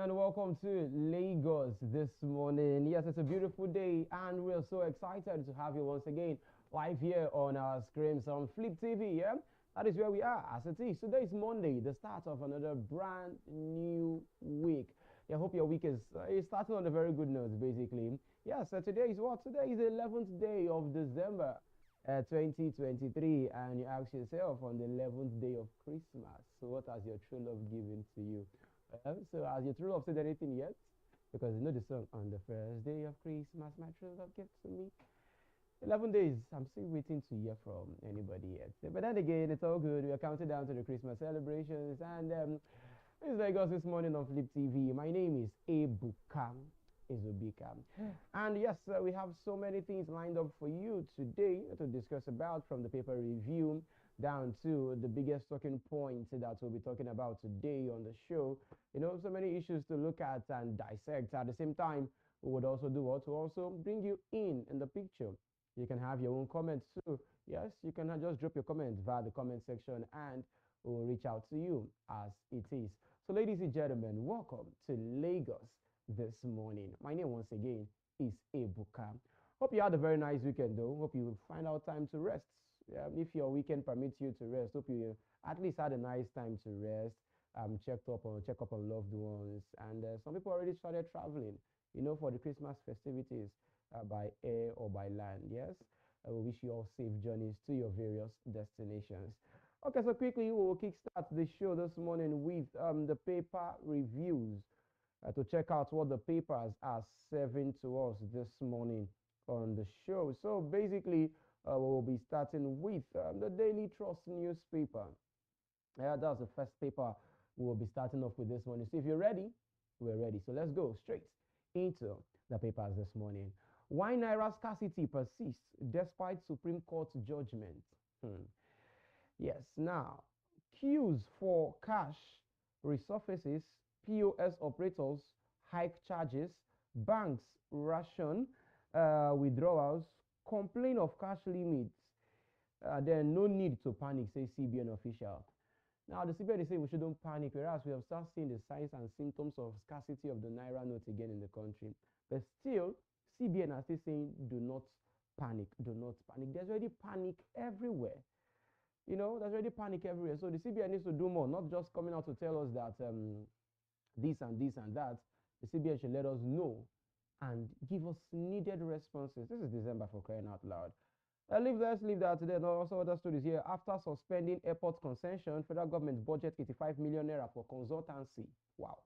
and welcome to Lagos this morning. Yes, it's a beautiful day, and we're so excited to have you once again live here on our screens on Flip TV. Yeah, that is where we are as it is. Today is Monday, the start of another brand new week. Yeah, I hope your week is starting on a very good note, basically. Yes, today is what? Today is the 11th day of December. 2023, and you ask yourself on the 11th day of Christmas, so what has your true love given to you? So has your true love said anything yet? Because you know the song, on the first day of Christmas, my true love gave to me. 11 days, I'm still waiting to hear from anybody yet. But then again, it's all good. We are counting down to the Christmas celebrations, and it's Lagos this morning on Flip TV. My name is Ebuka Izubika. And yes, we have so many things lined up for you today to discuss about, from the paper review down to the biggest talking points that we'll be talking about today on the show. You know, so many issues to look at and dissect. At the same time, we would also do what? To also bring you in the picture. You can have your own comments too. Yes, you can just drop your comments via the comment section, and we'll reach out to you as it is. So ladies and gentlemen, welcome to Lagos this morning. My name once again is Ebuka. Hope you had a very nice weekend though. Hope you find out time to rest. If your weekend permits you to rest, hope you at least had a nice time to rest. Check up on loved ones, and some people already started traveling, you know, for the Christmas festivities by air or by land. Yes, we wish you all safe journeys to your various destinations. Okay, so quickly we will kickstart the show this morning with the paper reviews. To check out what the papers are serving to us this morning on the show. So basically, we'll be starting with the Daily Trust newspaper. That's the first paper we'll be starting off with this morning. So if you're ready, we're ready. So let's go straight into the papers this morning. Why Naira scarcity persists despite Supreme Court judgment? Yes, now, queues for cash resurfaces, POS operators hike charges, banks ration withdrawals, complain of cash limits. Then no need to panic, says CBN official. Now, the CBN is saying we shouldn't panic, whereas we have started seeing the signs and symptoms of scarcity of the Naira note again in the country. But still, CBN are still saying do not panic, do not panic. There's already panic everywhere. You know, there's already panic everywhere. So the CBN needs to do more, not just coming out to tell us that this and this and that. The CBN should let us know and give us needed responses. This is December, for crying out loud. Let's leave that today. No, also other stories here. After suspending airport concession, federal government budget 85 million naira for consultancy. Wow.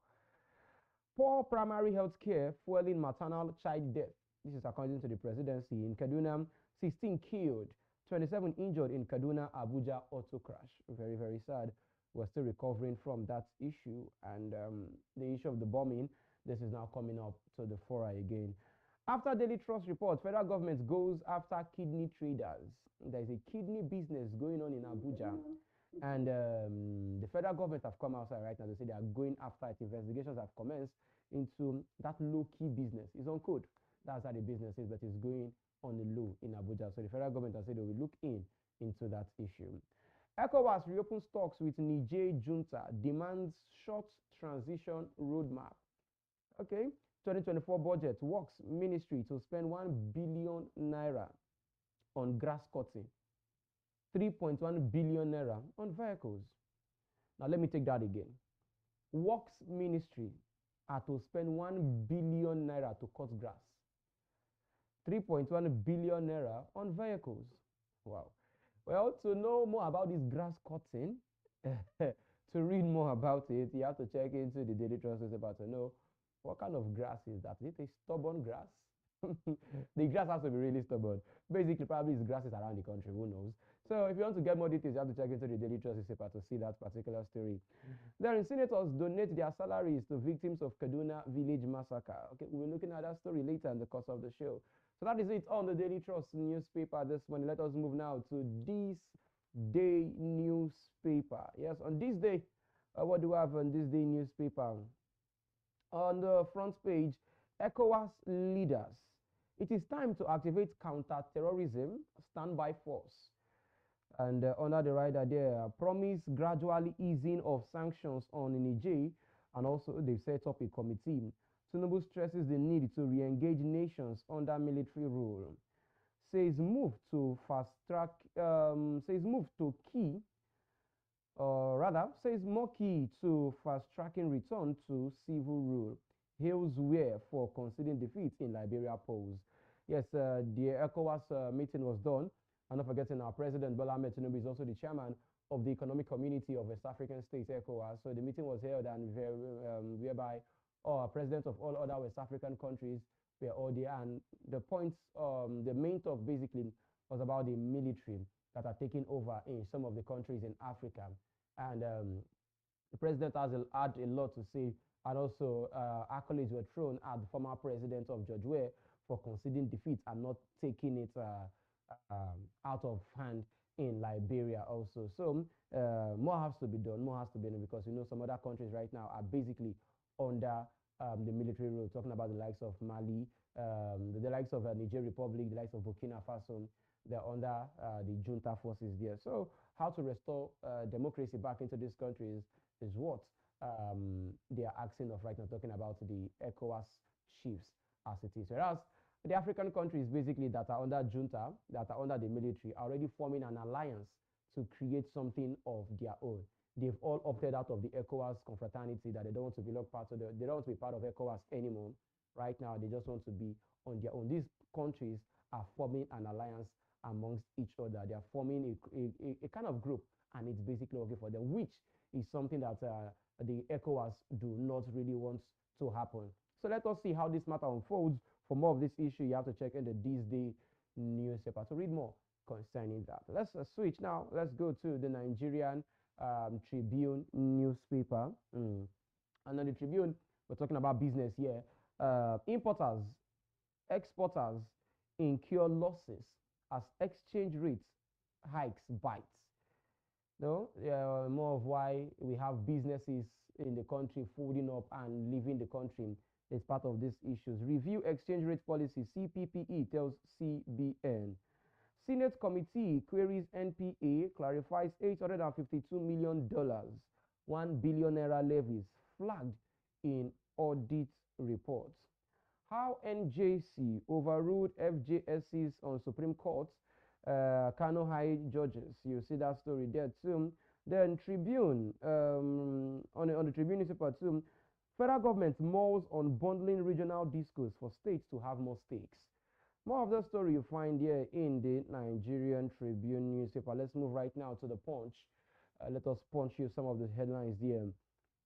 Poor primary health care fueling maternal child death. This is according to the presidency. In Kaduna, 16 killed, 27 injured in Kaduna, Abuja auto crash. Very, very sad. We're still recovering from that issue, and the issue of the bombing, this is now coming up to the fore again. After Daily Trust report, federal government goes after kidney traders. There's a kidney business going on in Abuja, and the federal government have come outside right now to say they are going after it. Investigations have commenced into that low-key business. It's on code. That's how the business is, but it's going on the low in Abuja. So the federal government has said they will look into that issue. ECOWAS reopens talks with Niger junta, demands short transition roadmap. Okay, 2024 budget, Works Ministry to spend 1 billion naira on grass cutting, 3.1 billion naira on vehicles. Now let me take that again. Works Ministry are to spend 1 billion naira to cut grass, 3.1 billion naira on vehicles. Wow. Well, to know more about this grass cutting, to read more about it, you have to check into the Daily Trust newspaper to know what kind of grass is that. Is it a stubborn grass? The grass has to be really stubborn. Basically, probably it's grasses around the country, who knows. So if you want to get more details, you have to check into the Daily Trust newspaper to see that particular story. Then senators donate their salaries to victims of Kaduna village massacre. Okay, we'll be looking at that story later in the course of the show. So that is it on the Daily Trust newspaper this morning. Let us move now to this day newspaper. Yes, on this day, what do we have on this day newspaper? On the front page, ECOWAS leaders. It is time to activate counter-terrorism standby force. And under the rider there, promise gradually easing of sanctions on Niger And also, they've set up a committee. Tinubu stresses the need to re-engage nations under military rule. Says move to key, or rather, says more key to fast-tracking return to civil rule. Hails where for conceding defeat in Liberia polls. Yes, the ECOWAS meeting was done. And not forgetting our president, Bola Ahmed Tinubu, is also the chairman of the Economic Community of West African States, ECOWAS. So the meeting was held and whereby presidents of all other West African countries were all there. And the points, the main talk basically was about the military that are taking over in some of the countries in Africa. And the president had a lot to say, and also accolades were thrown at the former president of George Weah for conceding defeat and not taking it out of hand in Liberia also. So more has to be done, more has to be done, because some other countries right now are basically under the military rule, talking about the likes of Mali, the likes of Niger Republic, the likes of Burkina Faso. They're under the junta forces there. So how to restore democracy back into these countries is what they are asking of right now, talking about the ECOWAS chiefs as it is. Whereas the African countries basically that are under junta, that are under the military, are already forming an alliance to create something of their own. They've all opted out of the ECOWAS confraternity, that they don't want to be they don't want to be part of ECOWAS anymore. Right now, they just want to be on their own. These countries are forming an alliance amongst each other. They are forming a kind of group, and it's basically working for them, which is something that the ECOWAS do not really want to happen. So let us see how this matter unfolds. For more of this issue, you have to check in the This Day newspaper to read more concerning that. Let's switch now. Let's go to the Nigerian Tribune newspaper. And on the Tribune, we're talking about business here. Importers, exporters incur losses as exchange rates hikes bites. No, more of why we have businesses in the country folding up and leaving the country is part of these issues. Review exchange rate policy, CPPE tells CBN. Senate committee queries NPA, clarifies $852 million, $1 billion levies flagged in audit reports. How NJC overruled FJSCs on Supreme Court, Kano High judges. You see that story there too. Then Tribune, on the Tribune newspaper too, federal government mulls on bundling regional discos for states to have more stakes. More of the story you find here in the Nigerian Tribune newspaper. Let's move right now to the Punch. Let us punch you some of the headlines there.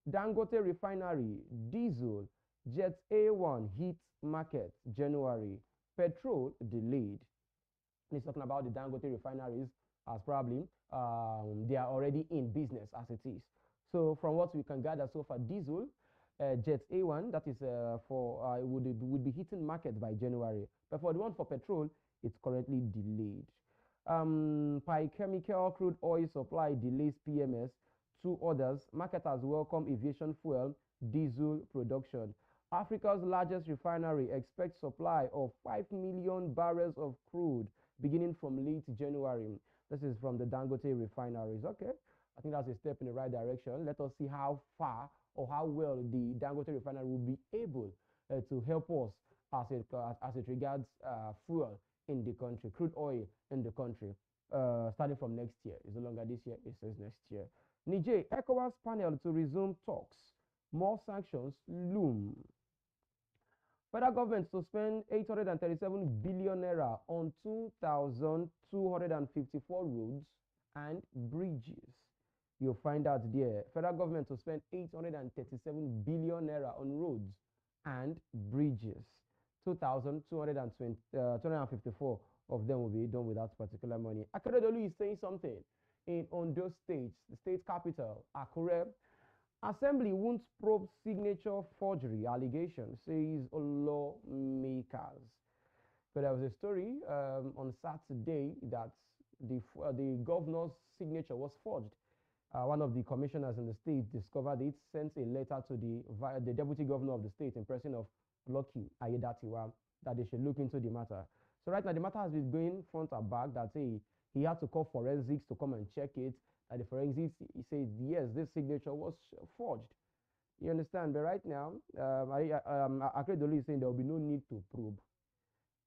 Dangote Refinery, diesel, Jet A1 hit market January, petrol delayed. He's talking about the Dangote refineries as probably they are already in business as it is. So from what we can gather so far, diesel, Jet A1, that is would be hitting market by January. But for the one for petrol, it's currently delayed. Chemical crude oil supply delays PMS. Two others, marketers welcome aviation fuel, diesel production. Africa's largest refinery expects supply of 5 million barrels of crude beginning from late January. This is from the Dangote refineries. Okay, I think that's a step in the right direction. Let us see how far or how well the Dangote refinery will be able to help us as it regards fuel in the country, crude oil in the country, starting from next year. It's no longer this year, it says next year. Niger, ECOWAS panel to resume talks. More sanctions loom. Federal government to spend 837 billion naira on 2,254 roads and bridges. You'll find out there. Federal government to spend 837 billion naira on roads and bridges. 2,254 of them will be done with that particular money. Akeredolu is saying something in Ondo State, the state capital, Akure. Assembly won't probe signature forgery allegation, says lawmakers. So there was a story on Saturday that the governor's signature was forged. One of the commissioners in the state discovered it, sent a letter to the deputy governor of the state, in person of Lucky Ayedatiwa, that they should look into the matter. So right now the matter has been going front and back, that he had to call forensics to come and check it. And the forensics, he said, yes, this signature was forged. You understand? But right now, Akeredolu is saying there will be no need to probe.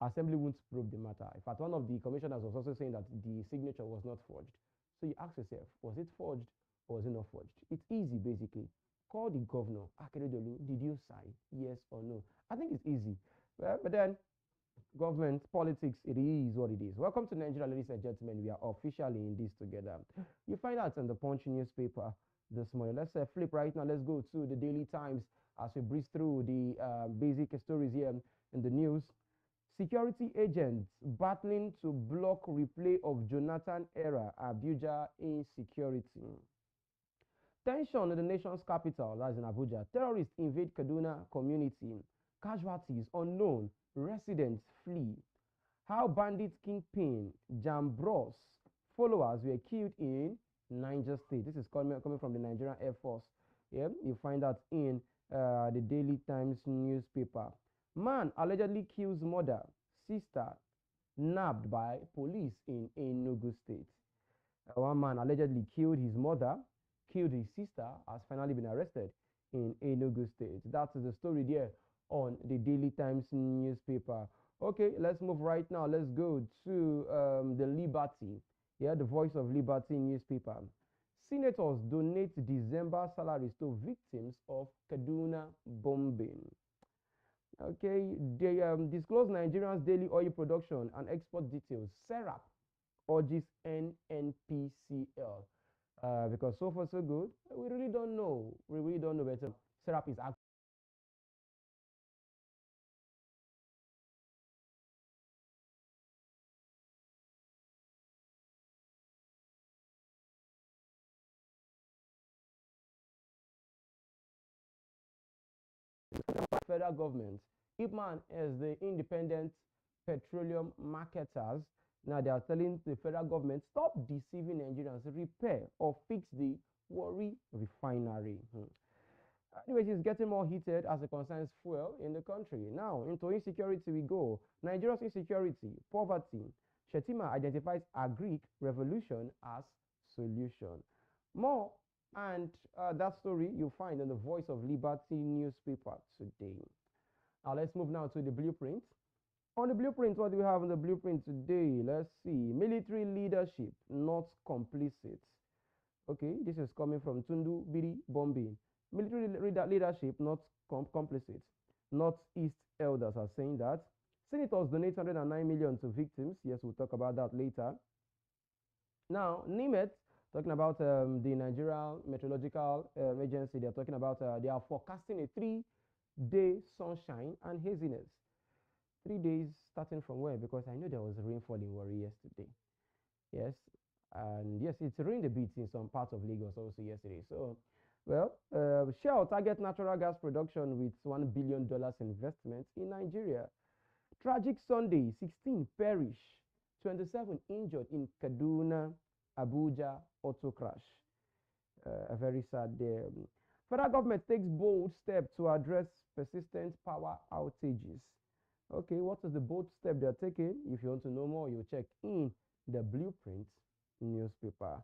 Assembly won't probe the matter. In fact, one of the commissioners was also saying that the signature was not forged. So you ask yourself, was it forged or was it not forged? It's easy, basically. Call the governor, Akeredolu, did you sign? Yes or no? I think it's easy. Well, but then government politics, it is what it is. Welcome to Nigeria, ladies and gentlemen. We are officially in this together. You find out in the Punch newspaper this morning. Let's flip right now. Let's go to the Daily Times as we breeze through the basic stories here in the news. Security agents battling to block replay of Jonathan era Abuja insecurity. Tension in the nation's capital, that's in Abuja. Terrorists invade Kaduna community. Casualties unknown. Residents flee. How bandit kingpin Jambros followers were killed in Niger State. This is coming from the Nigerian Air Force. Yeah, you find that in the Daily Times newspaper. Man allegedly kills mother, sister, nabbed by police in Enugu State. One man allegedly killed his mother, killed his sister, has finally been arrested in Enugu State. That's the story there on the Daily Times newspaper. Okay, let's move right now. Let's go to the Liberty. Yeah, the Voice of Liberty newspaper. Senators donate December salaries to victims of Kaduna bombing. Okay, they disclose Nigeria's daily oil production and export details. SERAP urges NNPCL. Because so far so good, we really don't know. We really don't know better. SERAP is actually federal government. IPMAN is the independent petroleum marketers. Now they are telling the federal government, stop deceiving Nigerians, repair or fix the Warri refinery. Anyways, it's getting more heated as it concerns fuel in the country. Now, into insecurity we go. Nigeria's insecurity, poverty. Shetima identifies agric revolution as solution. More and that story you find in the Voice of Liberty newspaper today. Now, let's move now to the blueprint. On the blueprint, what do we have on the blueprint today? Let's see. Military leadership not complicit. Okay, this is coming from Tundu Biri Bombi. Military leadership not complicit. Northeast elders are saying that. Senators donate 109 million to victims. Yes, we'll talk about that later. Now, NIMET, talking about the Nigerian Meteorological Agency, they're talking about they are forecasting a 3-day sunshine and haziness. 3 days starting from where? Because I know there was rainfall in Warri yesterday. Yes, and yes, it's rained a bit in some parts of Lagos also yesterday. So, well, Shell target natural gas production with $1 billion investment in Nigeria. Tragic Sunday, 16 perish, 27 injured in Kaduna, Abuja auto crash. A very sad day. Federal government takes bold step to address persistent power outages. Okay, what is the bold step they're taking? If you want to know more, you check in the Blueprint newspaper.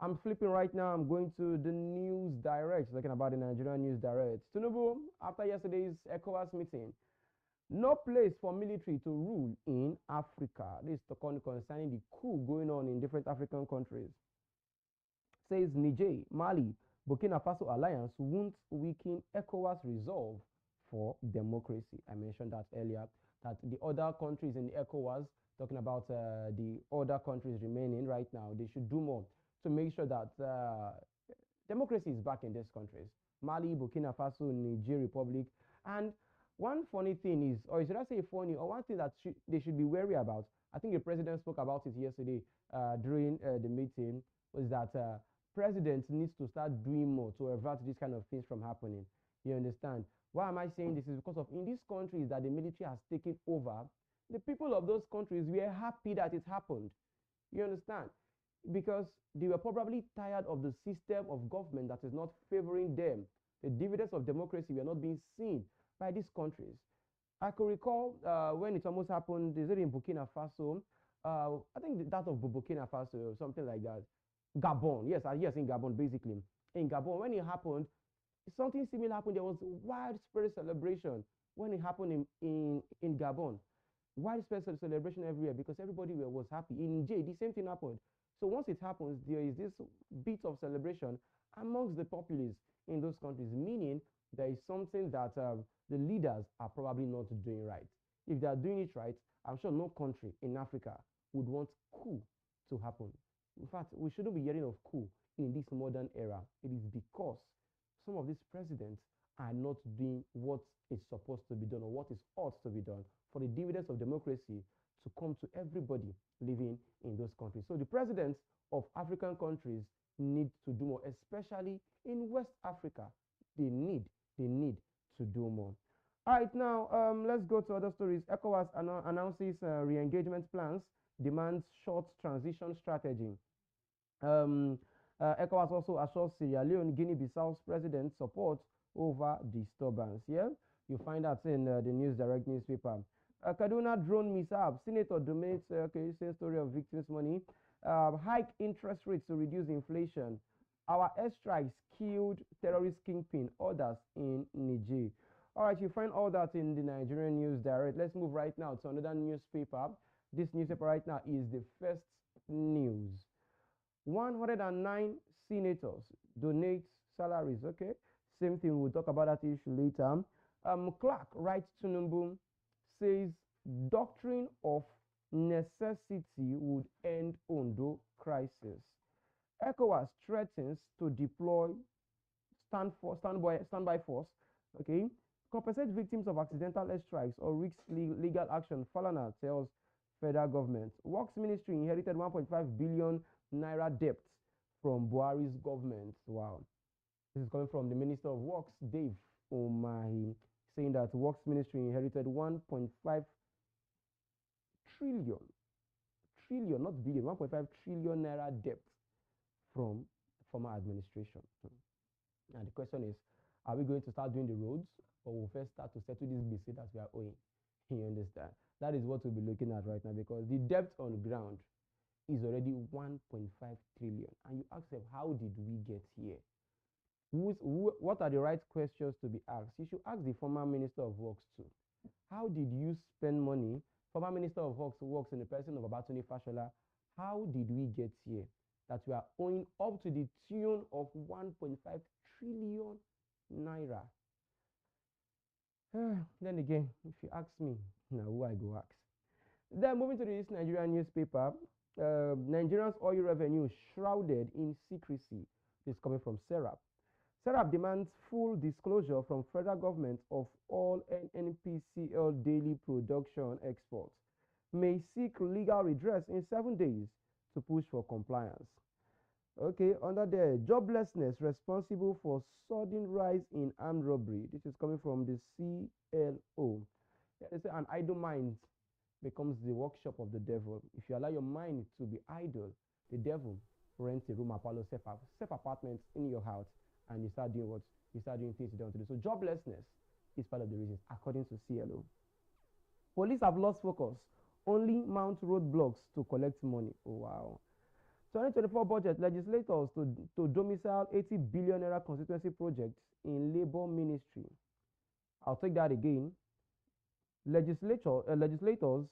I'm flipping right now. I'm going to the News Direct, talking about the Nigerian News Direct. Tinubu, after yesterday's ECOWAS meeting, no place for military to rule in Africa. This is concerning the coup going on in different African countries. Says Niger, Mali, Burkina Faso alliance won't weaken ECOWAS resolve for democracy. I mentioned that earlier, that the other countries in the ECOWAS, talking about the other countries remaining right now, they should do more to make sure that democracy is back in these countries. Mali, Burkina Faso, Niger Republic. And one funny thing is, or should I say funny, or one thing that they should be wary about, I think the president spoke about it yesterday during the meeting, was that president needs to start doing more to avert these kind of things from happening. You understand? Why am I saying this? Is because of in these countries that the military has taken over, the people of those countries were happy that it happened. You understand? Because they were probably tired of the system of government that is not favoring them. The dividends of democracy were not being seen by these countries. I could recall when it almost happened, is it in Burkina Faso? I think that of Burkina Faso or something like that. Gabon, yes, yes, in Gabon, basically. In Gabon, when it happened, something similar happened. There was widespread celebration when it happened in Gabon. Widespread celebration everywhere because everybody was happy. In Niger, the same thing happened. So once it happens, there is this bit of celebration amongst the populace in those countries, meaning there is something that the leaders are probably not doing right. If they are doing it right, I'm sure no country in Africa would want coup to happen. In fact, we shouldn't be hearing of coup in this modern era. It is because some of these presidents are not doing what is supposed to be done or what is ought to be done for the dividends of democracy to come to everybody living in those countries. So the presidents of African countries need to do more, especially in West Africa. They need to do more. All right, now let's go to other stories. ECOWAS announces re-engagement plans, demands short transition strategy. ECOWAS also assures Sierra Leone, Guinea-Bissau's president support over disturbance. Yeah, you find that in the News Direct newspaper. Kaduna drone mishap. Senator donates, same story of victims' money. Hike interest rates to reduce inflation. Our airstrikes killed terrorist kingpin. Others in Niger. All right, you find all that in the Nigerian News Direct. Let's move right now to another newspaper. This newspaper right now is the First News. 109 senators donate salaries. Okay, same thing. We'll talk about that issue later. Clark writes to Tinubu, says doctrine of necessity would end Ondo crisis. ECOWAS threatens to deploy standby force. Okay, compensate victims of accidental airstrikes or risk legal action. Falana tells federal government. Works Ministry inherited 1.5 billion naira debt from Buhari's government. Wow. This is coming from the Minister of Works, Dave Umahi, saying that Works Ministry inherited 1.5 trillion, not billion, 1.5 trillion naira debt from former administration. And the question is, are we going to start doing the roads, or we'll first start to settle this BC that we are owing? You understand? That is what we'll be looking at right now, because the debt on ground is already 1.5 trillion. And you ask them, how did we get here? What are the right questions to be asked? You should ask the former Minister of Works too. How did you spend money? Former Minister of Works in the person of Abatuni Fashola. How did we get here? That we are owing up to the tune of 1.5 trillion naira. Then again, if you ask me, now who I go ask? Then moving to this Nigerian newspaper, Nigeria's oil revenue shrouded in secrecy. This is coming from Serap. Serap demands full disclosure from federal government of all NNPCL daily production exports. May seek legal redress in 7 days to push for compliance. Okay, under there, joblessness responsible for sudden rise in armed robbery. This is coming from the CLO. Yeah, they say an idle mind becomes the workshop of the devil. If you allow your mind to be idle, the devil rents a room, Apollo, safe apartments in your house, and you start doing what? You start doing things you don't want to do. So joblessness is part of the reasons, according to CLO. Police have lost focus. Only mount roadblocks to collect money. Oh, wow. 2024 budget, legislators to domicile 80 billion naira constituency projects in labor ministry. I'll take that again. Legislators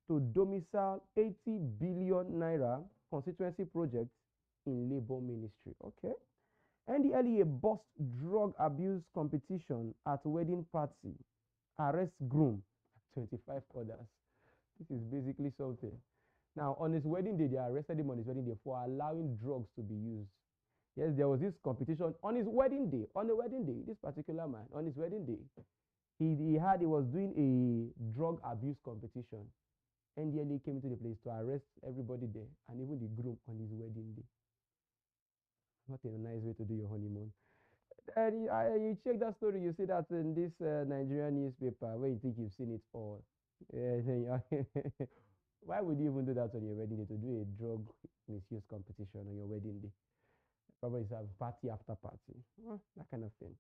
to domicile 80 billion naira constituency projects in labor ministry. Okay. NDLEA bust drug abuse competition at wedding party. Arrest groom, 25 others. This is basically something. Now, on his wedding day, they arrested him on his wedding day for allowing drugs to be used. Yes, there was this competition on his wedding day. On the wedding day, this particular man, on his wedding day, he was doing a drug abuse competition. NDLEA came into the place to arrest everybody there, and even the groom on his wedding day. What a nice way to do your honeymoon. And you check that story, you see that in this Nigerian newspaper, where you think you've seen it all. Why would you even do that on your wedding day, to do a drug misuse competition on your wedding day? Probably it's a party after party, that kind of thing.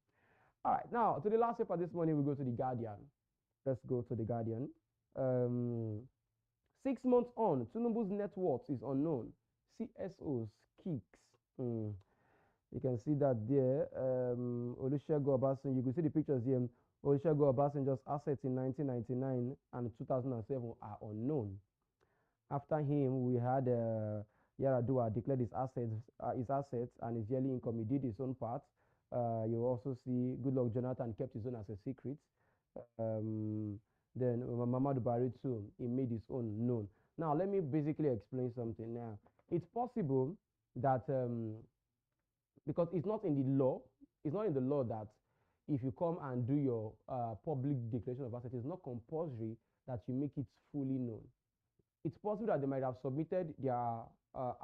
All right, now to the last paper this morning, we go to the Guardian. Let's go to the Guardian. 6 months on, Tinubu's net worth is unknown. CSOs kicks. You can see that there. Olusegun Obasanjo. You can see the pictures here. Olusegun Obasanjo's assets in 1999 and 2007 are unknown. After him, we had Yaradua declared his assets and his yearly income. He did his own part. You also see Goodluck Jonathan kept his own as a secret. Um, then Muhammadu Buhari too, he made his own known. Now let me basically explain something. Now it's possible that because it's not in the law, it's not in the law that if you come and do your public declaration of assets, it's not compulsory that you make it fully known. It's possible that they might have submitted their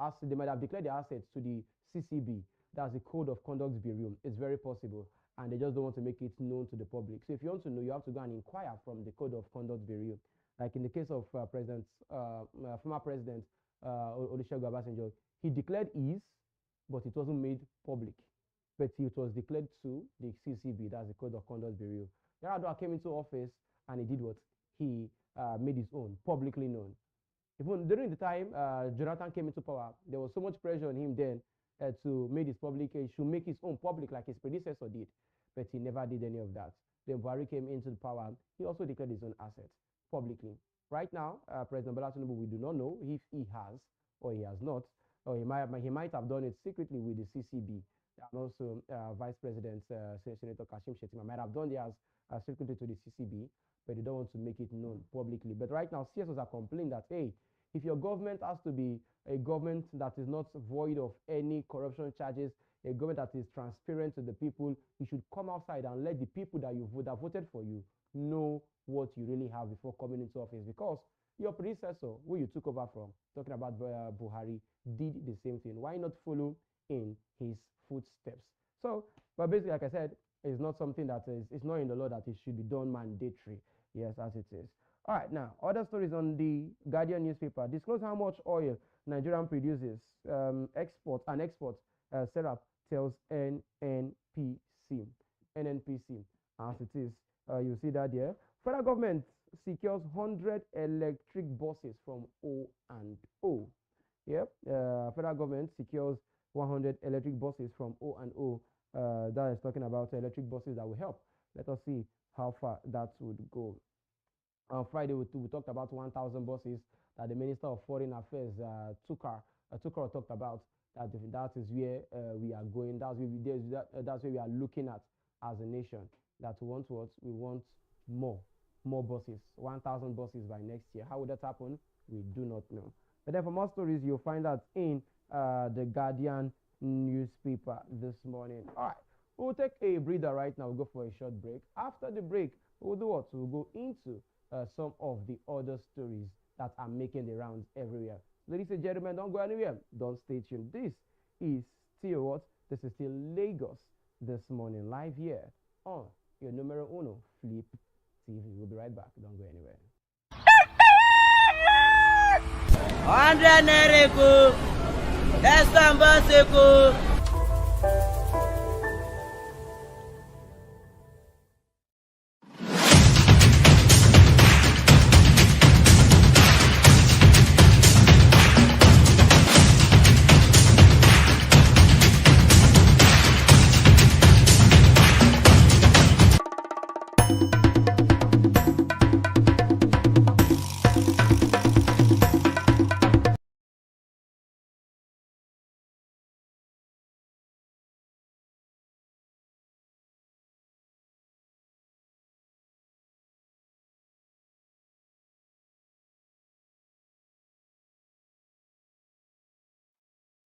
assets, they might have declared their assets to the CCB, that's the Code of Conduct Bureau. It's very possible, and they just don't want to make it known to the public. So if you want to know, you have to go and inquire from the Code of Conduct Bureau. Like in the case of former President Olusegun Obasanjo, he declared his, but it wasn't made public. But it was declared to the CCB, that's the Code of Conduct Bureau. Yaradua came into office and he did what? He made his own, publicly known. Even during the time Jonathan came into power, there was so much pressure on him then to make his public, he should make his own public like his predecessor did, but he never did any of that. Then Buhari came into the power, he also declared his own assets publicly. Right now, President Bola Tinubu, we do not know if he has or he has not, or he might have done it secretly with the CCB, and also Vice President Senator Kashim Shettima might have done theirs secretly to the CCB, but they don't want to make it known publicly. But right now, CSOs are complaining that, hey, if your government has to be a government that is not void of any corruption charges, a government that is transparent to the people, you should come outside and let the people that you would have voted for you know what you really have before coming into office. Because your predecessor, who you took over from, talking about Buhari, did the same thing. Why not follow in his footsteps? So, but basically, like I said, it's not something that it's not in the law that it should be done mandatory. Yes, as it is. All right, now, other stories on the Guardian newspaper. Disclose how much oil Nigerian produces, export, Serap tells NNPC. NNPC, as it is. You see that there. Federal government secures 100 electric buses from O&O. Yep, federal government secures 100 electric buses from O&O. That is talking about electric buses that will help. Let us see how far that would go. On Friday, we talked about 1,000 buses that the Minister of Foreign Affairs, Tukar, talked about. That is where we are going. That's where we are looking at as a nation. That we want what? We want more buses, 1,000 buses by next year. How would that happen? We do not know. But then for more stories, you'll find that in the Guardian newspaper this morning. All right, we'll take a breather right now. We'll go for a short break. After the break, we'll do what? We'll go into some of the other stories that are making the rounds everywhere. Ladies and gentlemen, don't go anywhere. Don't stay tuned. This is still what? This is still Lagos this morning, live here on your numero uno, Flip TV. We'll be right back. Don't go anywhere. 100 Nereko, Estambaseko.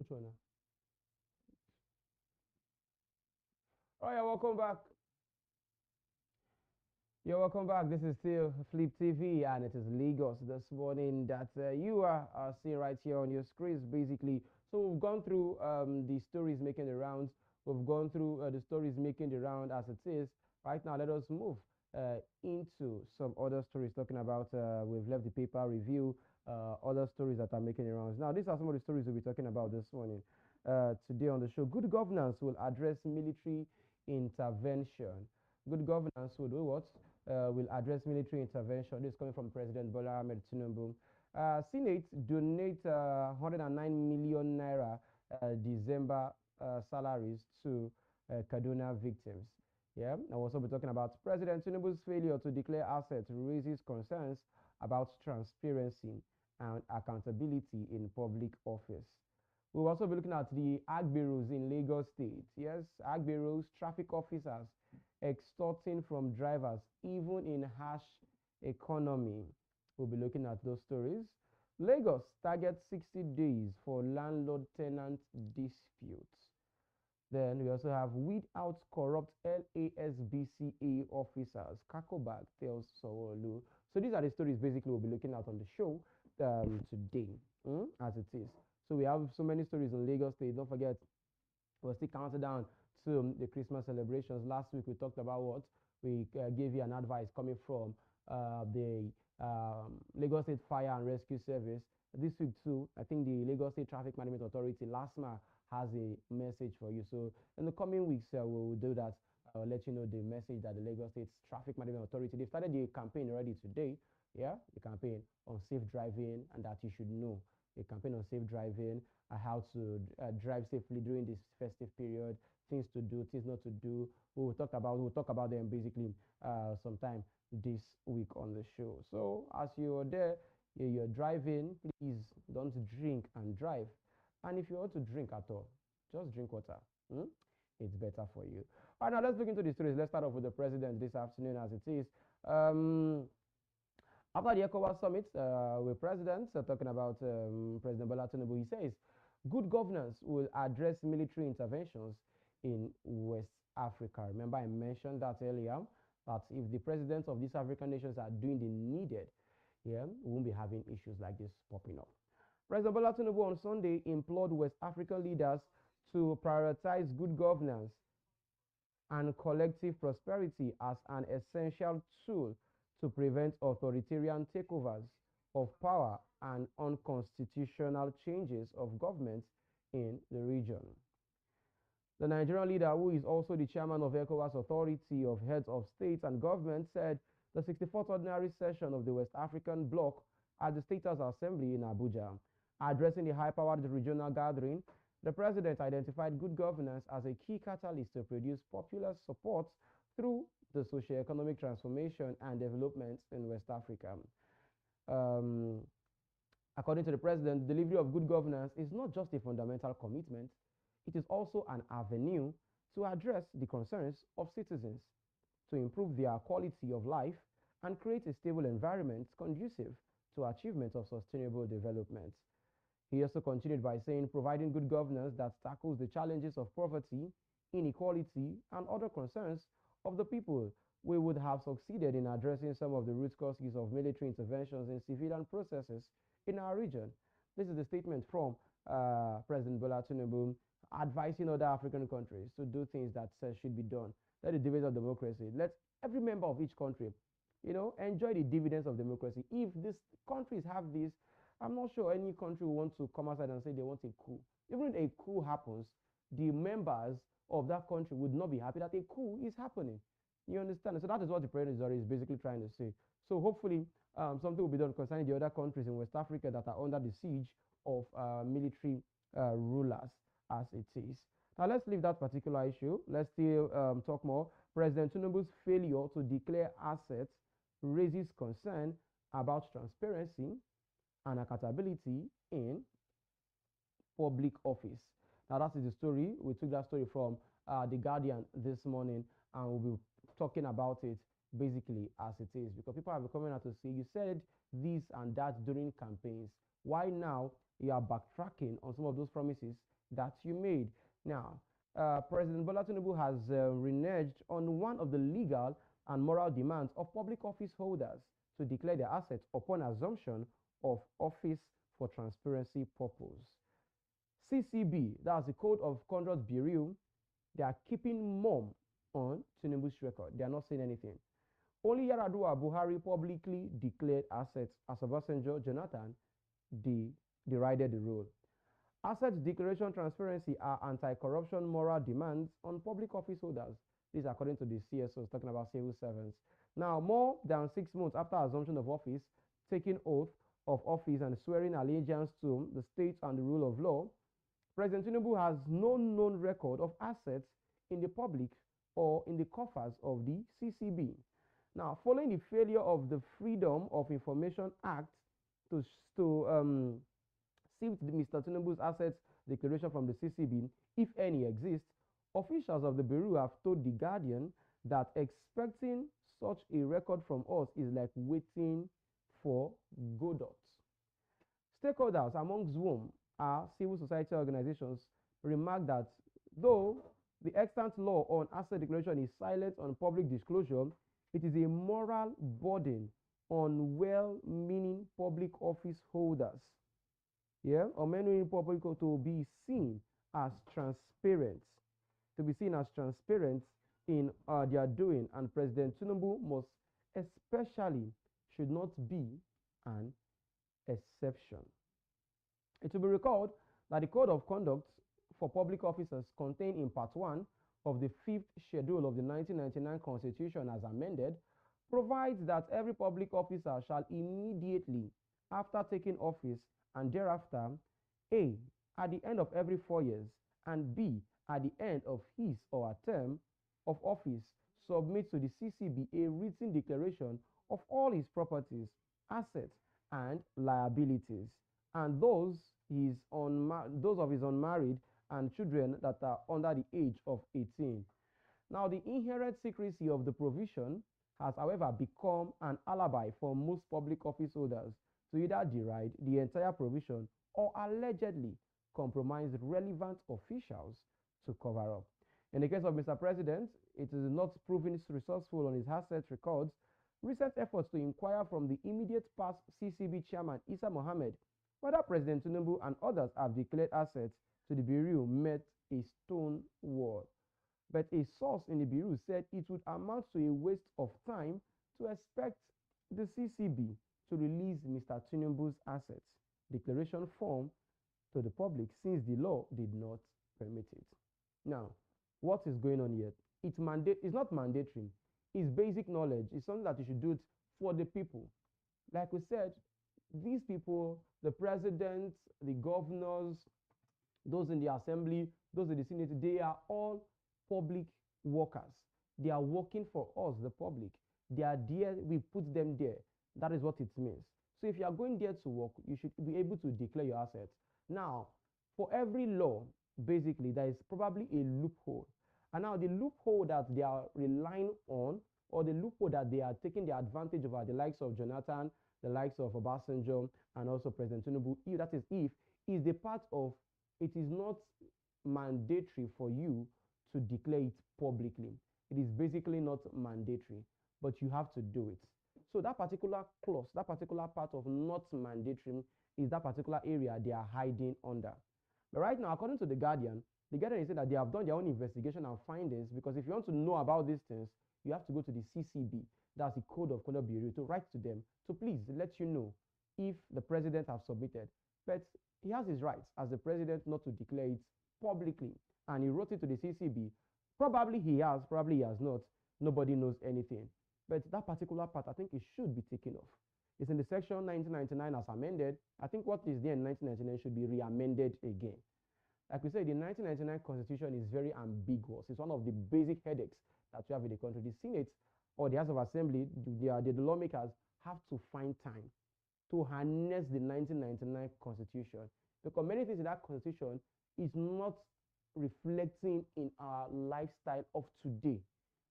Which one now? All right, welcome back. You're welcome back. This is still Flip TV, and it is Lagos this morning that you are seeing right here on your screens, basically. So we've gone through the stories making the rounds. We've gone through the stories making the round as it is. Right now, let us move into some other stories talking about, we've left the paper review, other stories that are making the rounds. Now, these are some of the stories we'll be talking about this morning. Today on the show, good governance will address military intervention. Good governance will do what? Will address military intervention. This is coming from President Bola Ahmed Tinubu. Senate donate 109 million naira December salaries to Kaduna victims. Yeah, and we'll also be talking about President Tinubu's failure to declare assets raises concerns about transparency and accountability in public office. We'll also be looking at the ag bureaus in Lagos State. Yes, ag bureaus, traffic officers extorting from drivers, even in harsh economy. We'll be looking at those stories. Lagos targets 60 days for landlord-tenant disputes. Then we also have weed out corrupt LASBCA officers. Kakobag tells Sowolu. So these are the stories basically we'll be looking at on the show today, as it is. So we have so many stories in Lagos State. Don't forget, we're still counting down to the Christmas celebrations. Last week we talked about what? We gave you an advice coming from the Lagos State Fire and Rescue Service. This week too, I think the Lagos State Traffic Management Authority, LASMA, has a message for you. So in the coming weeks, we'll do that. I'll let you know the message that the Lagos State Traffic Management Authority, they started the campaign already today. Yeah, the campaign on safe driving, and that you should know. A campaign on safe driving, how to drive safely during this festive period, things to do, things not to do. We'll talk about them basically sometime this week on the show. So as you're there, you're driving, please don't drink and drive. And if you want to drink at all, just drink water. It's better for you. All right, now let's look into the stories. Let's start off with the president this afternoon, as it is. After the ECOWAS summit with presidents talking about President Bola Tinubu, he says good governance will address military interventions in West Africa. Remember, I mentioned that earlier, that if the presidents of these African nations are doing the needed, yeah, we won't be having issues like this popping up. President Bola Tinubu on Sunday implored West African leaders to prioritize good governance and collective prosperity as an essential tool to prevent authoritarian takeovers of power and unconstitutional changes of government in the region. The Nigerian leader, who is also the chairman of ECOWAS Authority of Heads of States and Government, said the 64th Ordinary Session of the West African Bloc at the State House Assembly in Abuja. Addressing the high-powered regional gathering, the president identified good governance as a key catalyst to produce popular support through the socio-economic transformation and development in West Africa. According to the president, the delivery of good governance is not just a fundamental commitment, it is also an avenue to address the concerns of citizens, to improve their quality of life, and create a stable environment conducive to achievement of sustainable development. He also continued by saying providing good governance that tackles the challenges of poverty, inequality, and other concerns of the people, we would have succeeded in addressing some of the root causes of military interventions in civilian processes in our region. This is the statement from President Bola Tinubu advising other African countries to do things that should be done. Let the dividends of democracy, let every member of each country, enjoy the dividends of democracy. If these countries have this, I'm not sure any country will want to come outside and say they want a coup. Even if a coup happens, the members of that country would not be happy that a coup is happening. You understand? So that is what the president is basically trying to say. So hopefully something will be done concerning the other countries in West Africa that are under the siege of military rulers, as it is. Now let's leave that particular issue. Let's still talk more. President Tinubu's failure to declare assets raises concern about transparency and accountability in public office. Now that is the story. We took that story from The Guardian this morning, and we'll be talking about it basically as it is, because people have been coming out to say you said this and that during campaigns. Why now you are backtracking on some of those promises that you made? Now, President Bola Tinubu has reneged on one of the legal and moral demands of public office holders to declare their assets upon assumption of office for transparency purpose. CCB, that's the Code of Conduct Bureau, they are keeping mum on Tinubu's record. They are not saying anything. Only Yaradua Buhari publicly declared assets as Obasanjo Jonathan derided the rule. Assets declaration transparency are anti-corruption moral demands on public office holders. This is according to the CSOs, talking about civil servants. Now, more than 6 months after assumption of office, taking oath of office and swearing allegiance to the state and the rule of law, President Tinubu has no known record of assets in the public or in the coffers of the CCB. Now, following the failure of the Freedom of Information Act to, sift Mr. Tinubu's assets declaration from the CCB, if any exists, officials of the Bureau have told The Guardian that expecting such a record from us is like waiting for Godot. Stakeholders, amongst whom are civil society organizations, remark that though the extant law on asset declaration is silent on public disclosure, it is a moral burden on well-meaning public office holders, or many public to be seen as transparent, in their doing, and President Tinubu must especially should not be an exception. It will be recalled that the Code of Conduct for Public Officers contained in Part 1 of the 5th Schedule of the 1999 Constitution as amended provides that every public officer shall immediately after taking office and thereafter A. at the end of every 4 years and B. at the end of his or her term of office submit to the CCB a written declaration of all his properties, assets, and liabilities, and those of his unmarried and children that are under the age of 18. Now, the inherent secrecy of the provision has, however, become an alibi for most public office holders to either deride the entire provision or allegedly compromise relevant officials to cover up. In the case of Mr. President, it is not proving resourceful on his asset records. Recent efforts to inquire from the immediate past CCB chairman Issa Mohammed whether President Tinubu and others have declared assets to the Bureau met a stone wall. But a source in the Bureau said it would amount to a waste of time to expect the CCB to release Mr. Tinubu's assets declaration form to the public since the law did not permit it. Now, what is going on here? It's not mandatory. It's basic knowledge. It's something that you should do it for the people. Like we said, these people, the presidents, the governors, those in the assembly, those in the senate, they are all public workers. They are working for us, the public. They are there, we put them there. That is what it means. So if you are going there to work, you should be able to declare your assets. Now, for every law, basically, there is probably a loophole. And now the loophole that they are relying on, or the loophole that they are taking the advantage of, are the likes of Jonathan, the likes of Obasanjo, and also President Tinubu, is the part of it is not mandatory for you to declare it publicly. It is basically not mandatory, but you have to do it. So that particular clause, that particular part of not mandatory is that particular area they are hiding under. But right now, according to The Guardian is saying that they have done their own investigation and findings, because if you want to know about these things, you have to go to the CCB, that's the Code of Conduct Bureau, to write to them to please let you know if the president has submitted. But he has his rights as the president not to declare it publicly, and he wrote it to the CCB. Probably he has, probably he has not. Nobody knows anything. But that particular part, I think it should be taken off. It's in the section 1999 as amended. I think what is there in 1999 should be re-amended again. Like we said, the 1999 Constitution is very ambiguous. It's one of the basic headaches that we have in the country. The Senate or the House of Assembly, the lawmakers have to find time to harness the 1999 Constitution, because many things in that Constitution is not reflecting in our lifestyle of today.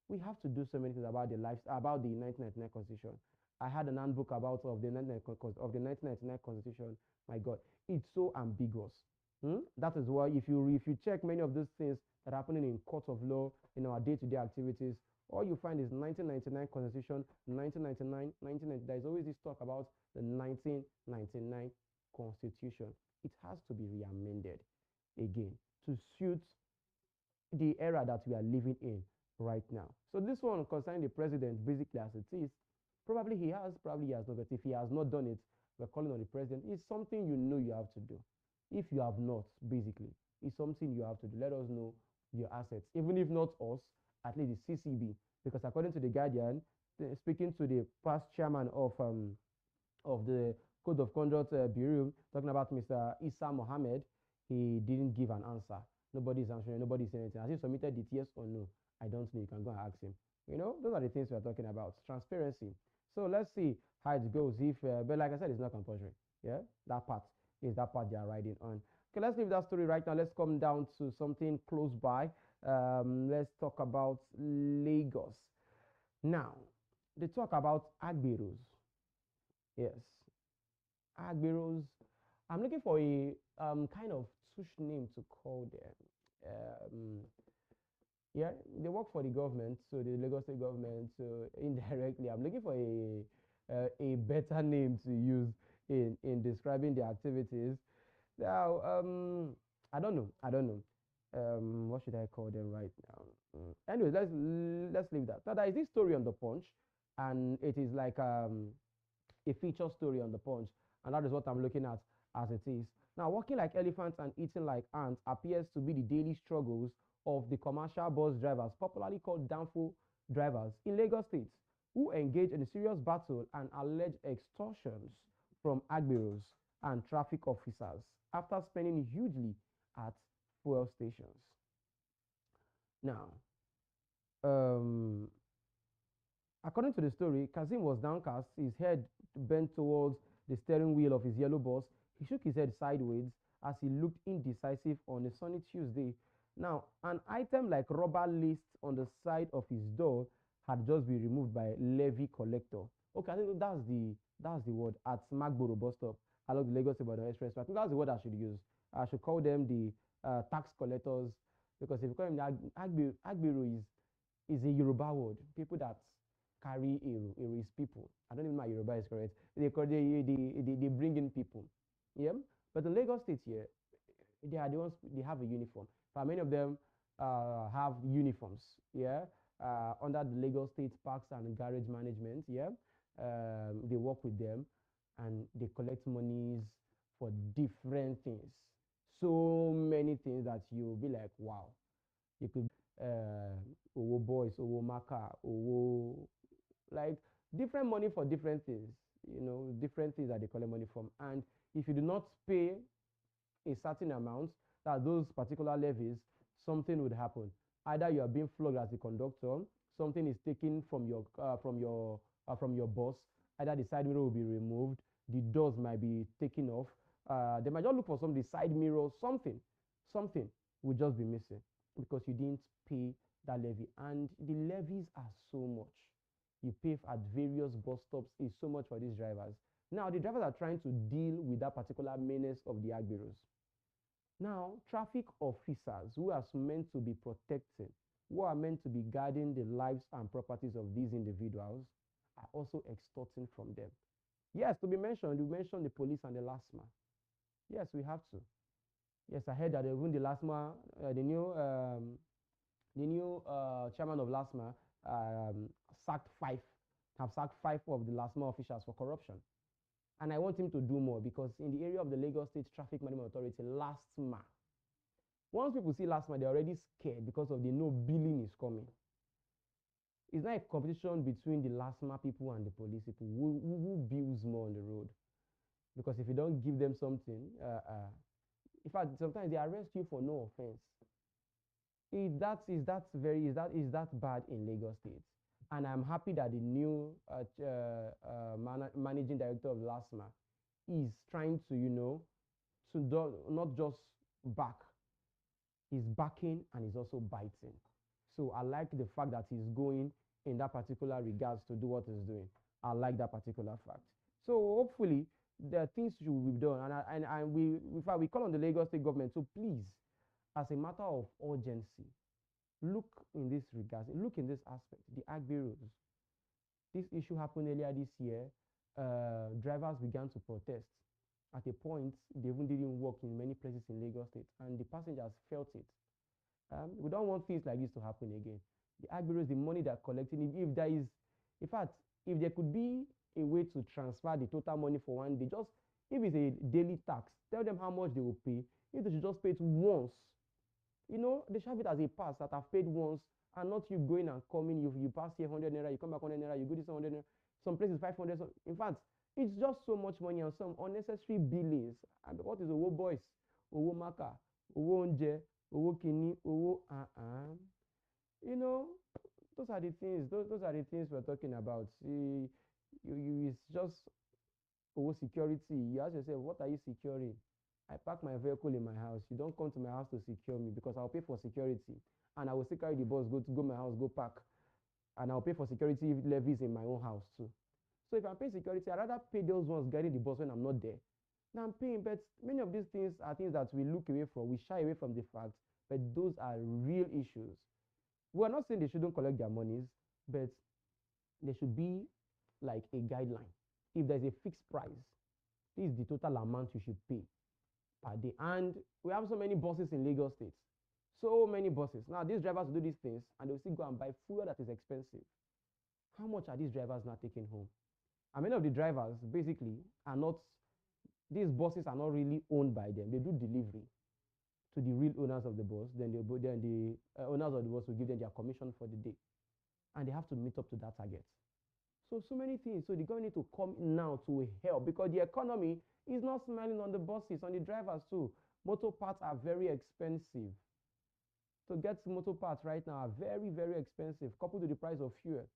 We have to do so many things about the 1999 Constitution. I had an handbook about of the 1999 Constitution. My God, it's so ambiguous. That is why if you check many of those things that are happening in court of law, in our day-to-day activities, all you find is 1999 Constitution, 1999, 1990. There is always this talk about the 1999 Constitution. It has to be re-amended again to suit the era that we are living in right now. So this one concerning the president, basically as it is, probably he has, probably he has not. But if he has not done it, we're calling on the president. It's something you know you have to do. If you have not, basically, it's something you have to do. Let us know your assets, even if not us, at least the CCB, because according to The Guardian, speaking to the past chairman of the Code of Conduct Bureau, talking about Mr. Issa Mohammed, he didn't give an answer. Nobody's answering, nobody's saying anything. Has he submitted it, yes or no? I don't know. You can go and ask him. Those are the things we're talking about. Transparency. So let's see how it goes. But like I said, it's not compulsory. Yeah, that part is that part they are riding on. Okay, let's leave that story right now. Let's come down to something close by. Let's talk about Lagos. Now, they talk about Agberos. Yes, Agberos. I'm looking for a kind of such name to call them. Yeah, they work for the government, so the Lagos State government. So indirectly, I'm looking for a better name to use in describing the activities. Now, I don't know. I don't know. What should I call them right now? Anyway, let's leave that. Now, there is this story on the Punch, and it is like a feature story on the Punch, and that is what I'm looking at as it is. Now, walking like elephants and eating like ants appears to be the daily struggles of the commercial bus drivers, popularly called Danfo drivers in Lagos State, who engage in a serious battle and alleged extortions from Agberos and traffic officers after spending hugely at fuel stations. Now, according to the story, Kazim was downcast, his head bent towards the steering wheel of his yellow bus. He shook his head sideways as he looked indecisive on a sunny Tuesday. Now, an item like rubber list on the side of his door had just been removed by levy collector. Okay, I think that's the word at Magboro bus stop along the Lagos Ibadan Express. I think that's the word I should use. I should call them the tax collectors, because if you call them Agbero is a Yoruba word. People that carry Ero is people. I don't even know my Yoruba is correct. They bring in people. Yeah. But the Lagos State here, they are the ones, they have a uniform. But many of them have uniforms. Yeah. Under the Lagos State Parks and Garage Management. Yeah. They work with them and they collect monies for different things. So many things that you'll be like, wow. You could Owo boys, Owo Maka, Owo, like different money for different things, different things that they collect money from. And if you do not pay a certain amount, that those particular levies, something would happen. Either you are being flogged as a conductor, something is taken from your boss, either the side mirror will be removed, the doors might be taken off. They might just look for the side mirror, something will just be missing because you didn't pay that levy. And the levies are so much. You pay at various bus stops is so much for these drivers. Now, the drivers are trying to deal with that particular menace of the Agberos. Now, traffic officers who are meant to be protecting, who are meant to be guarding the lives and properties of these individuals, are also extorting from them. Yes, to be mentioned, we mentioned the police and the LASMA. Yes, we have to. Yes, I heard that even the LASMA, the new chairman of LASMA, sacked five of the LASMA officials for corruption. And I want him to do more, because in the area of the Lagos State Traffic Management Authority, LASMA, once people see LASMA, they're already scared because of the no billing is coming. It's not a competition between the LASMA people and the police people. Who builds more on the road? Because if you don't give them something, in fact, sometimes they arrest you for no offense. Is that bad in Lagos State? And I'm happy that the new managing director of LASMA is trying to, not just back. He's backing and he's also biting. So I like the fact that he's going in that particular regards to do what he's doing. I like that particular fact. So hopefully the things should be done. And we call on the Lagos State government to please, as a matter of urgency, look in this regards, look in this aspect, the Agberos. This issue happened earlier this year. Drivers began to protest. At a point, they even didn't work in many places in Lagos State, and the passengers felt it. We don't want things like this to happen again. The Agberos, the money they're collecting, if there is, in fact, if there could be a way to transfer the total money for one day, just if it's a daily tax, tell them how much they will pay. If they should just pay it once, they should have it as a pass that I've paid once, and not you going and coming. You pass here 100 naira, you come back 100 naira, you go this 100 naira, some places 500. In fact, it's just so much money and some unnecessary billings. And what is Owo boys? owó maka, owó oúnjẹ, owó kìíní, owó you know, those are the things. Those are the things we're talking about. See, it's just security. You ask yourself, what are you securing? I park my vehicle in my house. You don't come to my house to secure me because I'll pay for security, and I will still carry the bus go my house, go park, and I'll pay for security levies in my own house too. So if I'm paying security, I'd rather pay those ones guiding the bus when I'm not there. Now I'm paying, but many of these things are things that we look away from. We shy away from the fact, but those are real issues. We're not saying they shouldn't collect their monies, but there should be like a guideline. If there's a fixed price, this is the total amount you should pay per day. And we have so many buses in Lagos State. So many buses. Now, these drivers will do these things and they'll still go and buy fuel that is expensive. How much are these drivers not taking home? And many of the drivers basically are not, these buses are not really owned by them. They do delivery to the real owners of the bus. Then the owners of the bus will give them their commission for the day. And they have to meet up to that target. So many things. So the government need to come now to help because the economy is not smiling on the buses, on the drivers too. Motor parts are very expensive. To get motor parts right now are very, very expensive, coupled to the price of fuel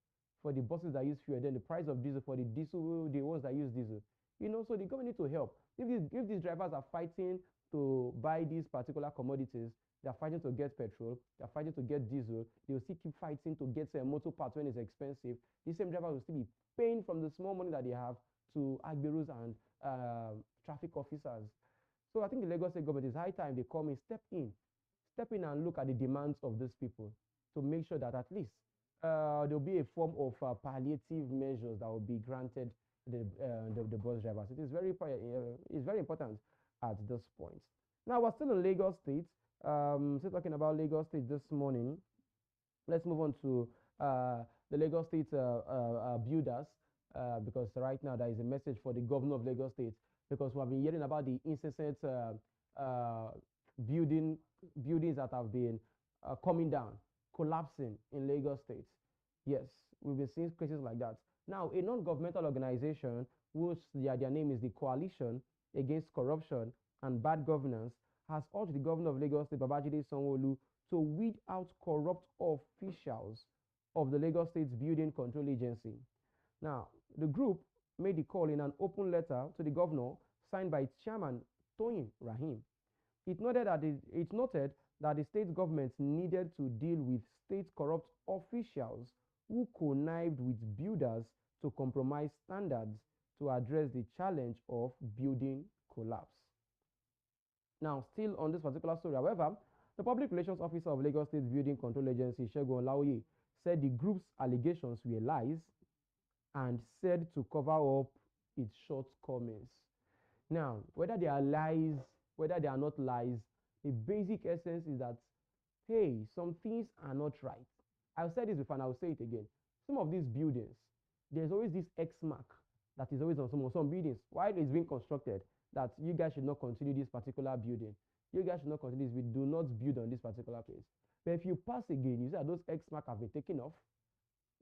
for the buses that use fuel, then the price of diesel for the ones that use diesel. You know, so the government need to help. If these drivers are fighting to buy these particular commodities, they're fighting to get petrol, they're fighting to get diesel, they'll still keep fighting to get motor parts when it's expensive. These same drivers will still be paying from the small money that they have to agberos and traffic officers. So I think the Lagos State government is high time they come in, step in and look at the demands of these people to make sure that at least there'll be a form of palliative measures that will be granted the bus drivers. It's very important at this point. Now we're still in Lagos State. Still talking about Lagos State this morning. Let's move on to the Lagos State builders because right now there is a message for the governor of Lagos State because we have been hearing about the incessant buildings that have been coming down, collapsing in Lagos State. Yes, we've been seeing cases like that. Now, a non-governmental organization, which their name is the Coalition Against Corruption and Bad Governance, has urged the governor of Lagos State, Babajide Sanwo-Olu, to weed out corrupt officials of the Lagos State's Building Control Agency. Now, the group made the call in an open letter to the governor signed by its chairman, Toyin Rahim. It noted that the state government needed to deal with state corrupt officials who connived with builders to compromise standards to address the challenge of building collapse. Now, still on this particular story, however, the Public Relations Officer of Lagos State Building Control Agency, Segun Olaoye, said the group's allegations were lies and said to cover up its shortcomings. Now, whether they are lies, whether they are not lies, the basic essence is that, hey, some things are not right. I've said this before and I'll say it again. Some of these buildings, there's always this X mark that is always on some buildings. While it's being constructed, that you guys should not continue this particular building. You guys should not continue this. We do not build on this particular place. But if you pass again, you see that those X mark have been taken off.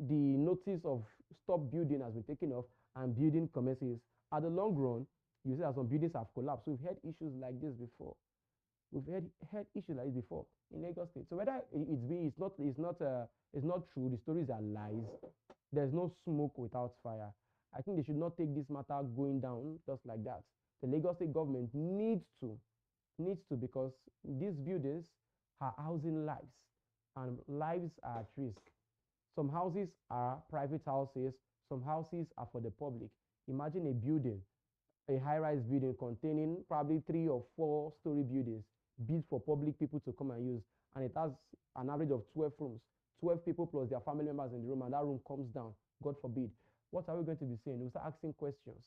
The notice of stop building has been taken off and building commences. At the long run, you see that some buildings have collapsed. We've had issues like this before. We've had issues like this before in Lagos State. So whether it's not true, the stories are lies. There's no smoke without fire. I think they should not take this matter going down just like that. The Lagos State government needs to because these buildings are housing lives and lives are at risk. Some houses are private houses, some houses are for the public. Imagine a building, a high-rise building containing probably 3 or 4 story buildings built for public people to come and use, and it has an average of 12 rooms, 12 people plus their family members in the room, and that room comes down, God forbid. What are we going to be saying? We'll start asking questions.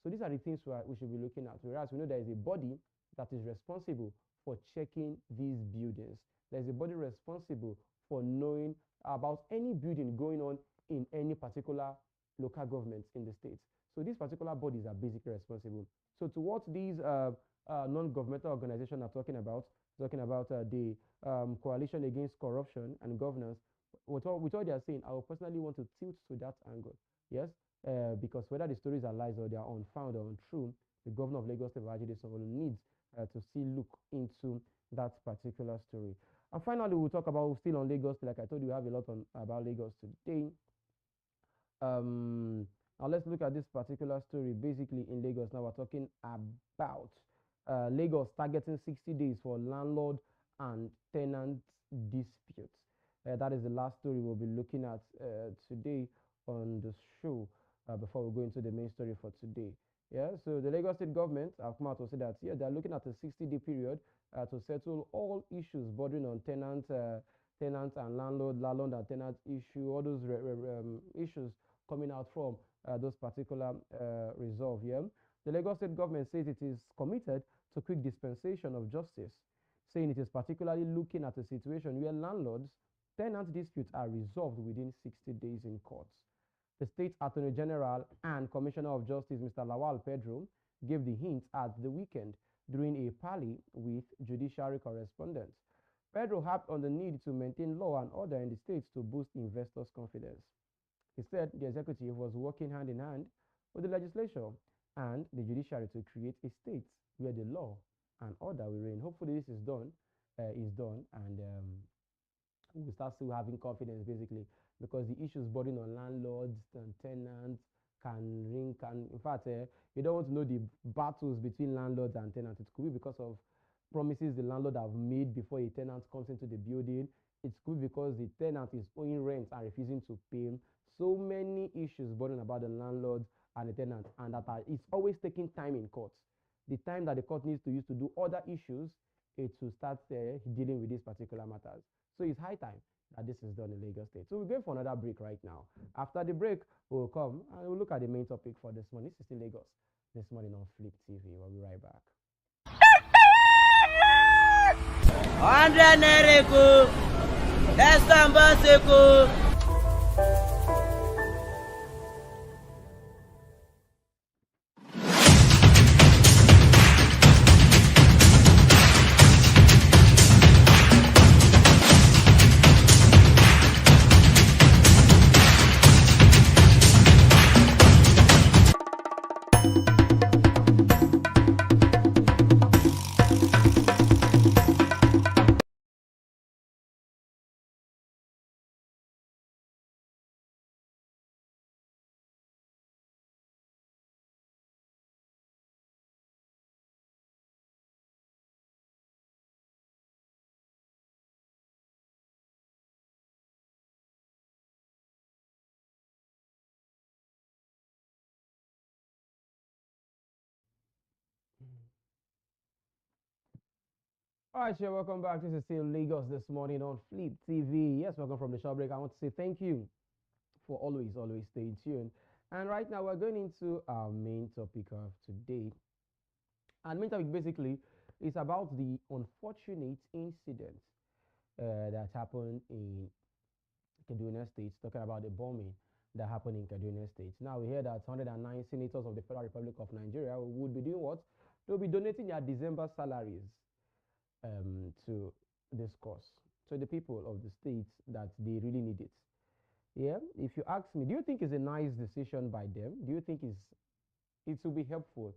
So these are the things we should be looking at, whereas we know there is a body that is responsible for checking these buildings. There's a body responsible for knowing about any building going on in any particular local governments in the states. So these particular bodies are basically responsible. So to what these non-governmental organizations are talking about the Coalition Against Corruption and Governance, with what they are saying, I would personally want to tilt to that angle. Yes, because whether the stories are lies or they are unfound or untrue, the governor of Lagos State, Babajide Sanwo-Olu, needs to still look into that particular story. And finally, we'll talk about still on Lagos. Like I told you, we have a lot on about Lagos today. Um, Now let's look at this particular story. Basically, in Lagos, now we're talking about Lagos targeting 60 days for landlord and tenant disputes. That is the last story we'll be looking at today on the show before we go into the main story for today. Yeah, so the Lagos State government have come out to say that yeah, they're looking at a 60-day period to settle all issues bordering on tenant and landlord and tenant issue, all those issues coming out from those particular resolve. Yeah, the Lagos State government says it is committed to quick dispensation of justice, saying it is particularly looking at a situation where landlords tenant disputes are resolved within 60 days in courts. The State Attorney General and Commissioner of Justice, Mr. Lawal Pedro, gave the hint at the weekend during a parley with judiciary correspondents. Pedro harped on the need to maintain law and order in the states to boost investors' confidence. He said the executive was working hand in hand with the legislature and the judiciary to create a state where the law and order will reign. Hopefully, this is done, and we start still having confidence basically because the issues burden on landlords and tenants can in fact you don't want to know the battles between landlords and tenants. It could be because of promises the landlord have made before a tenant comes into the building. It could be because the tenant is owing rent and refusing to pay. So many issues burden about the landlord and the tenant, and it's always taking time in court. The time that the court needs to use to do other issues, it will start dealing with these particular matters. So it's high time that this is done in Lagos State. So we're going for another break right now. After the break, we'll come and we'll look at the main topic for this morning. This is still Lagos this morning on Flip TV. We'll be right back. 100 Nereko. Estambaseko. All right, sure. Welcome back. This is still Lagos this morning on Flip TV. Yes, welcome from the shop break. I want to say thank you for always staying tuned. And right now, we're going into our main topic of today. And main topic basically is about the unfortunate incident that happened in Kaduna State, talking about the bombing that happened in Kaduna State. Now, we hear that 109 senators of the Federal Republic of Nigeria would be doing what? They'll be donating their December salaries to this cause, to the people of the states that they really need it. Yeah, if you ask me, do you think it's a nice decision by them? Do you think it will be helpful?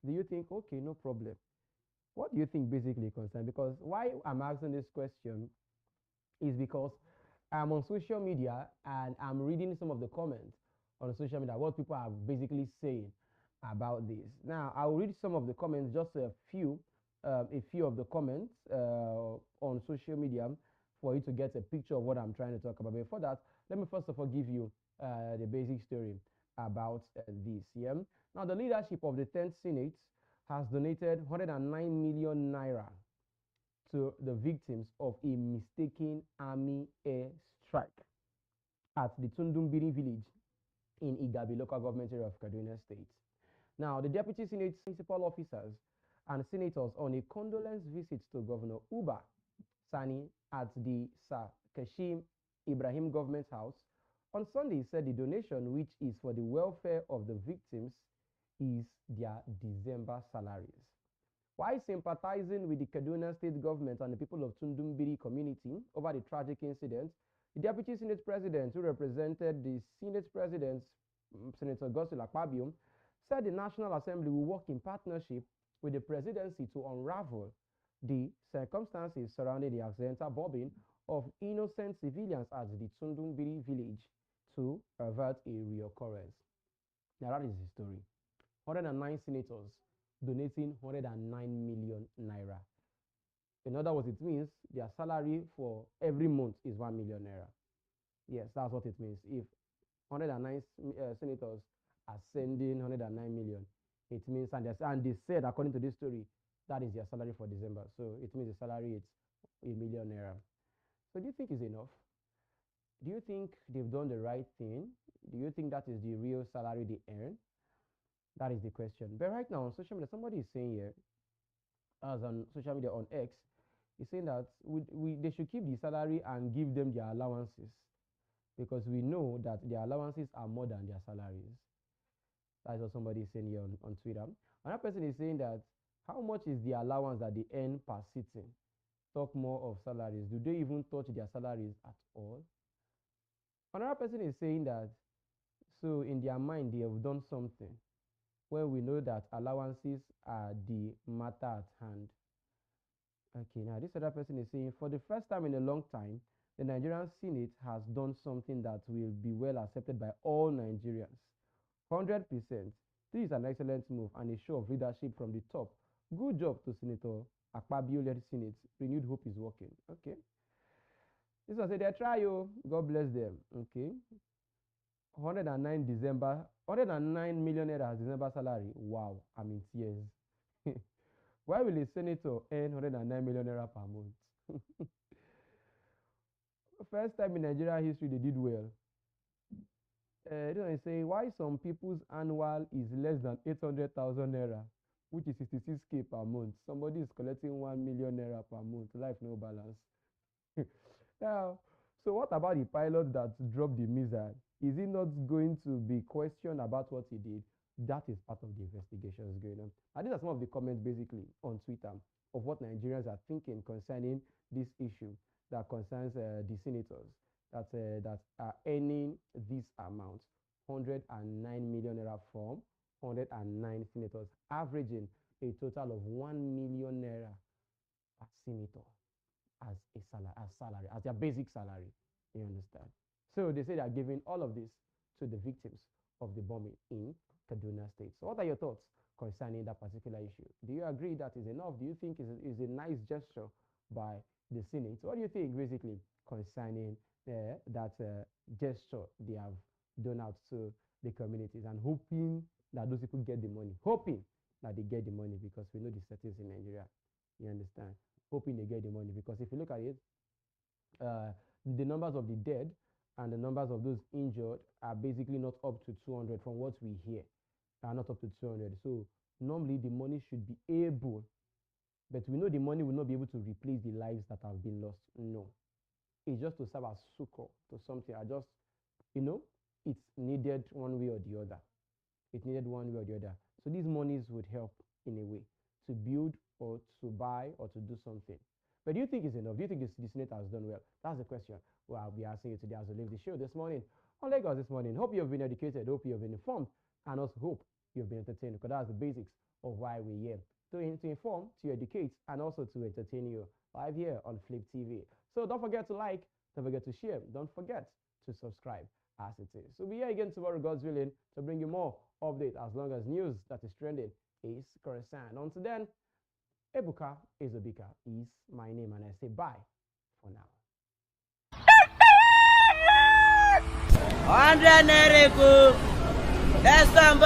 Do you think okay, no problem? What do you think basically concern? Because why I'm asking this question is because I'm on social media and I'm reading some of the comments on social media, what people are basically saying about this. Now, I will read some of the comments, just a few of the comments on social media for you to get a picture of what I'm trying to talk about. But before that, let me first of all give you the basic story about this. Yeah. Now, the leadership of the 10th Senate has donated 109 million naira to the victims of a mistaken army air strike at the Tundumbiri village in Igabi local government area of Kaduna State. Now, the deputy Senate principal officers and senators on a condolence visit to Governor Uba Sani at the Sir Kashim Ibrahim government house on Sunday said the donation, which is for the welfare of the victims, is their December salaries. While sympathizing with the Kaduna state government and the people of Tundumbiri community over the tragic incident, the Deputy Senate President, who represented the Senate President, Senator Godswill Akpabio, said the National Assembly will work in partnership with the presidency to unravel the circumstances surrounding the accidental bombing of innocent civilians at the Tundumbiri village to avert a reoccurrence. Now that is the story. 109 senators donating 109 million naira. In other words, it means their salary for every month is 1 million naira. Yes, that's what it means. If 109 senators are sending 109 million, it means, and they said, according to this story, that is their salary for December. So it means the salary is 1 million naira. So do you think it's enough? Do you think they've done the right thing? Do you think that is the real salary they earn? That is the question. But right now on social media, somebody is saying here, as on social media on X, is saying that they should keep the salary and give them their allowances, because we know that their allowances are more than their salaries. That's what somebody is saying here on Twitter. Another person is saying that how much is the allowance that they earn per sitting? Talk more of salaries. Do they even touch their salaries at all? Another person is saying that, so in their mind, they have done something, when we know that allowances are the matter at hand. Okay, now this other person is saying, for the first time in a long time, the Nigerian Senate has done something that will be well accepted by all Nigerians. 100%. This is an excellent move and a show of leadership from the top. Good job to Senator Akpabio-led Senate. Renewed hope is working. Okay. This one said they try you. God bless them. Okay. 109 million naira December salary. Wow, I'm in tears. Why will a senator earn 109 million naira per month? First time in Nigeria history they did well. This one say why some people's annual is less than 800,000 naira, which is 66k per month. Somebody is collecting 1 million naira per month. Life no balance. Now, so what about the pilot that dropped the missile? Is he not going to be questioned about what he did? That is part of the investigations going on. And these are some of the comments basically on Twitter of what Nigerians are thinking concerning this issue that concerns the senators that are earning this amount, 109 million naira from 109 senators, averaging a total of 1 million naira per senator as a salary, as their basic salary. You understand? So they say they are giving all of this to the victims of the bombing in Kaduna State. So what are your thoughts concerning that particular issue? Do you agree that is enough? Do you think is a nice gesture by the Senate? What do you think basically concerning that gesture they have done out to the communities, and hoping that those people get the money? Hoping that they get the money, because we know the settings in Nigeria. You understand? Hoping they get the money, because if you look at it, the numbers of the dead and the numbers of those injured are basically not up to 200 from what we hear. Are not up to 200. So normally the money should be able, but we know the money will not be able to replace the lives that have been lost. No. It's just to serve as succor to something. It's needed one way or the other. It needed one way or the other. So these monies would help in a way to build or to buy or to do something. But do you think it's enough? Do you think the Senate has done well? That's the question I'll be asking you today as we leave the show this morning on Lagos this morning. Hope you have been educated. Hope you have been informed. And also hope you have been entertained, because that's the basics of why we're here. To inform, to educate, and also to entertain you live here on Flip TV. So don't forget to like, don't forget to share, don't forget to subscribe as it is. So we'll be here again tomorrow, God's willing, to bring you more update as long as news that is trending is concerned. Until then, Ebuka Ezobika is my name, and I say bye for now. 100 naira, that's some